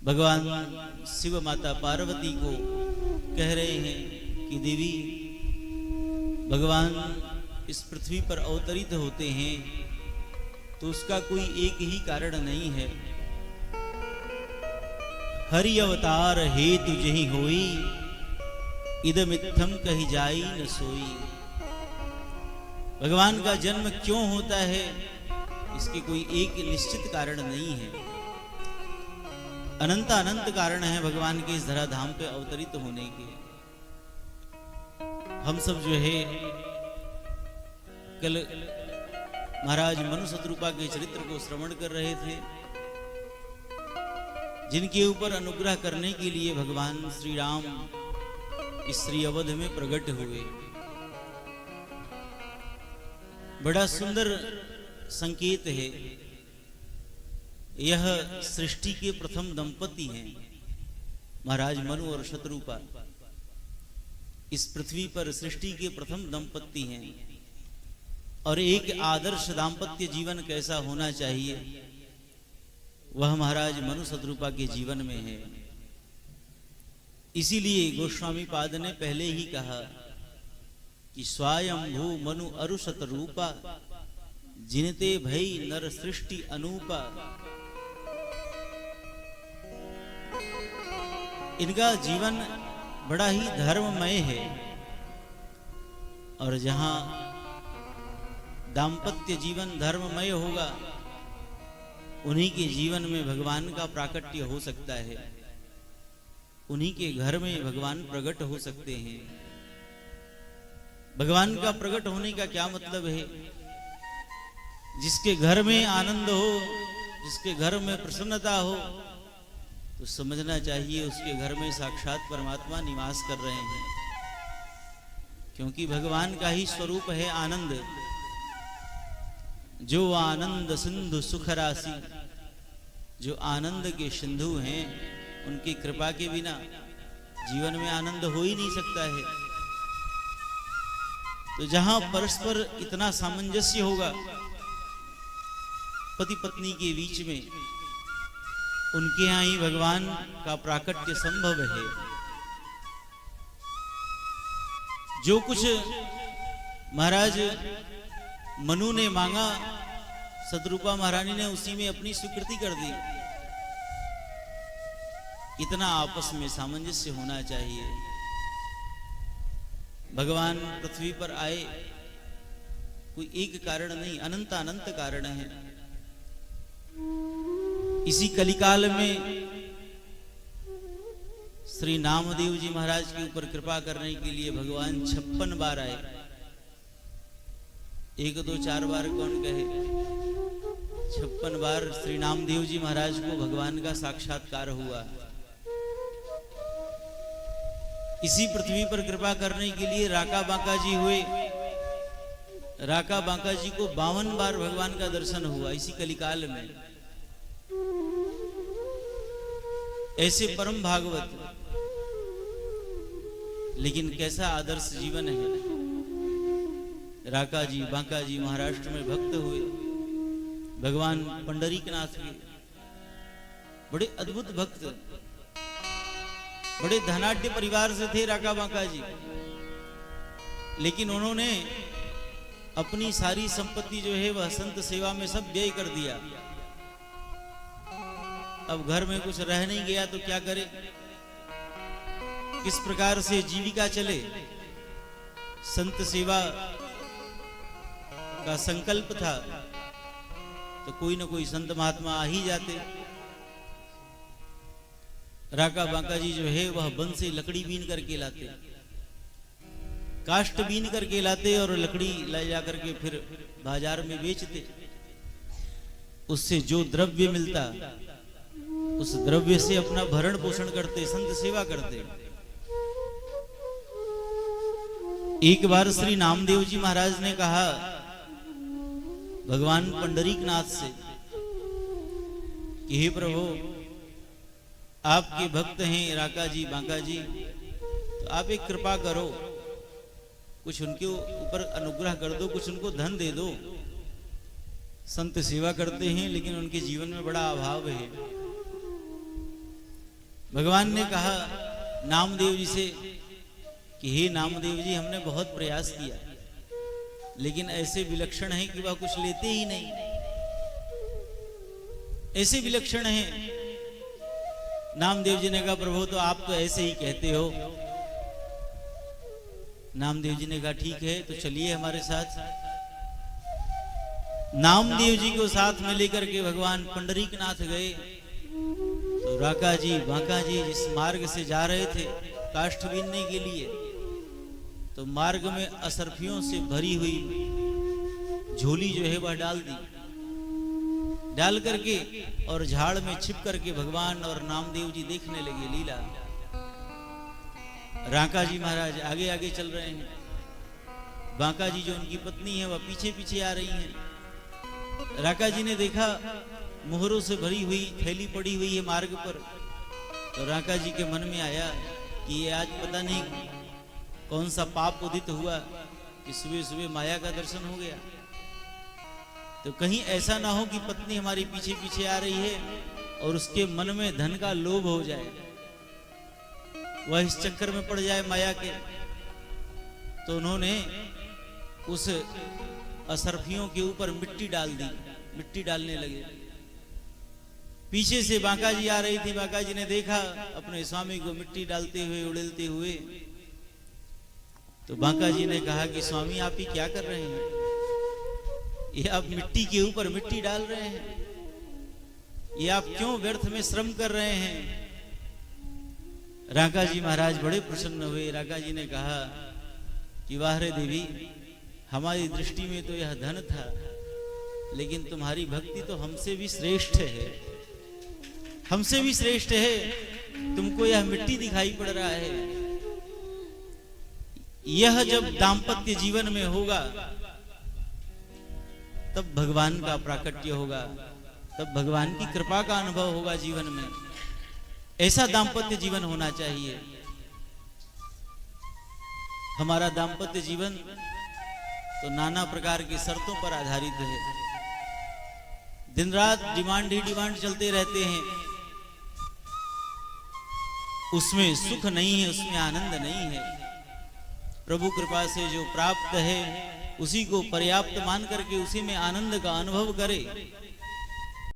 भगवान शिव माता पार्वती को कह रहे हैं कि देवी, भगवान इस पृथ्वी पर अवतरित होते हैं तो उसका कोई एक ही कारण नहीं है। हरि अवतार हेतु जहि होई, इदमित्थम कही जाई न सोई। भगवान का जन्म क्यों होता है, इसके कोई एक निश्चित कारण नहीं है। अनंत अनंत कारण है भगवान के इस धराधाम पे अवतरित होने के। हम सब जो है कल महाराज मनु शतरूपा के चरित्र को श्रवण कर रहे थे, जिनके ऊपर अनुग्रह करने के लिए भगवान श्री राम इस श्री अवध में प्रकट हुए। बड़ा सुंदर संकेत है। यह सृष्टि के प्रथम दंपति हैं, महाराज मनु और शतरूपा। इस पृथ्वी पर सृष्टि के प्रथम दंपति हैं और एक आदर्श दाम्पत्य जीवन कैसा होना चाहिए वह महाराज मनु शतरूपा के जीवन में है। इसीलिए गोस्वामी पाद ने पहले ही कहा कि स्वायंभू मनु अरु शतरूपा, जिनते भई नर सृष्टि अनूपा। इनका जीवन बड़ा ही धर्ममय है और जहां दाम्पत्य जीवन धर्ममय होगा उन्हीं के जीवन में भगवान का प्राकट्य हो सकता है, उन्हीं के घर में भगवान प्रकट हो सकते हैं। भगवान का प्रकट होने का क्या मतलब है? जिसके घर में आनंद हो, जिसके घर में प्रसन्नता हो, तो समझना चाहिए उसके घर में साक्षात परमात्मा निवास कर रहे हैं, क्योंकि भगवान का ही स्वरूप है आनंद। जो आनंद सिंधु सुख राशि, जो आनंद के सिंधु हैं, उनकी कृपा के बिना जीवन में आनंद हो ही नहीं सकता है। तो जहां परस्पर इतना सामंजस्य होगा पति पत्नी के बीच में, उनके यहां ही भगवान का प्राकट्य संभव है। जो कुछ महाराज मनु ने मांगा, शतरूपा महारानी ने उसी में अपनी स्वीकृति कर दी। इतना आपस में सामंजस्य होना चाहिए। भगवान पृथ्वी पर आए कोई एक कारण नहीं, अनंत अनंत कारण है। इसी कलिकाल में श्री नामदेव जी महाराज के ऊपर कृपा करने के लिए भगवान 56 बार आए। 1 2 4 बार कौन कहे, 56 बार श्री नामदेव जी महाराज को भगवान का साक्षात्कार हुआ। इसी पृथ्वी पर कृपा करने के लिए राका बांका जी हुए। राका बांका जी को 52 बार भगवान का दर्शन हुआ इसी कलिकाल में। ऐसे परम भागवत, लेकिन कैसा आदर्श जीवन है। राका जी बांका जी महाराष्ट्र में भक्त हुए। भगवान पंडरीकनाथ के बड़े अद्भुत भक्त, बड़े धनाढ्य परिवार से थे राका बांका जी, लेकिन उन्होंने अपनी सारी संपत्ति जो है वह संत सेवा में सब व्यय कर दिया। अब घर में कुछ रह नहीं गया तो क्या करे, किस प्रकार से जीविका चले। संत सेवा का संकल्प था तो कोई ना कोई संत महात्मा आ ही जाते। राका बांका जी जो है वह वन से लकड़ी बीन करके लाते, काष्ठ बीन करके लाते और लकड़ी ले जाकर के फिर बाजार में बेचते। उससे जो द्रव्य मिलता उस द्रव्य से अपना भरण पोषण करते, संत सेवा करते। एक बार श्री नामदेव जी महाराज ने कहा भगवान पंडरीकनाथ से कि हे प्रभु, आपके भक्त हैं राका जी बांका जी, तो आप एक कृपा करो, कुछ उनके ऊपर अनुग्रह कर दो, कुछ उनको धन दे दो। संत सेवा करते हैं लेकिन उनके जीवन में बड़ा अभाव है। भगवान ने कहा नामदेव जी से कि हे नामदेव जी, हमने बहुत प्रयास किया लेकिन ऐसे विलक्षण है कि वह कुछ लेते ही नहीं, ऐसे विलक्षण है। नामदेव जी ने कहा प्रभु तो आप तो ऐसे ही कहते हो। नामदेव जी ने कहा ठीक है तो चलिए हमारे साथ। नामदेव जी को साथ में लेकर के भगवान पंडरीकनाथ गए। तो राका जी बांका जी जिस मार्ग से जा रहे थे काष्ठ बीनने के लिए, तो मार्ग में असरफियों से भरी हुई झोली जो है वह डाल दी, डाल करके और झाड़ में छिप करके भगवान और नामदेव जी देखने लगे लीला। राका जी महाराज आगे आगे चल रहे हैं, बांका जी जो उनकी पत्नी है वह पीछे पीछे आ रही हैं। राका जी ने देखा मोहरों से भरी हुई थैली पड़ी हुई है मार्ग पर, तो राका जी के मन में आया कि ये आज पता नहीं कौन सा पाप उदित हुआ कि सुबह सुबह माया का दर्शन हो गया। तो कहीं ऐसा ना हो कि पत्नी हमारी पीछे पीछे आ रही है और उसके मन में धन का लोभ हो जाए, वह इस चक्कर में पड़ जाए माया के। तो उन्होंने उस असरफियों के ऊपर मिट्टी डाल दी, मिट्टी डालने लगे। पीछे से बांका जी आ रही थी, बांका जी ने देखा अपने स्वामी को मिट्टी डालते हुए उड़ेलते हुए। तो बांका जी ने कहा कि स्वामी आप ही क्या कर रहे हैं, ये आप मिट्टी के ऊपर मिट्टी डाल रहे हैं, ये आप क्यों व्यर्थ में श्रम कर रहे हैं। राका जी महाराज बड़े प्रसन्न हुए। राका जी ने कहा कि वाह रे देवी, हमारी दृष्टि में तो यह धन था, लेकिन तुम्हारी भक्ति तो हमसे भी श्रेष्ठ है, हमसे भी श्रेष्ठ है। तुमको यह मिट्टी दिखाई पड़ रहा है। यह जब दाम्पत्य जीवन में होगा तब भगवान का प्राकट्य होगा, तब भगवान की कृपा का अनुभव होगा जीवन में। ऐसा दाम्पत्य जीवन होना चाहिए। हमारा दाम्पत्य जीवन तो नाना प्रकार की शर्तों पर आधारित है। दिन रात डिमांड ही डिमांड चलते रहते हैं, उसमें सुख नहीं है, उसमें आनंद नहीं है। प्रभु कृपा से जो प्राप्त है उसी को पर्याप्त मान करके उसी में आनंद का अनुभव करे,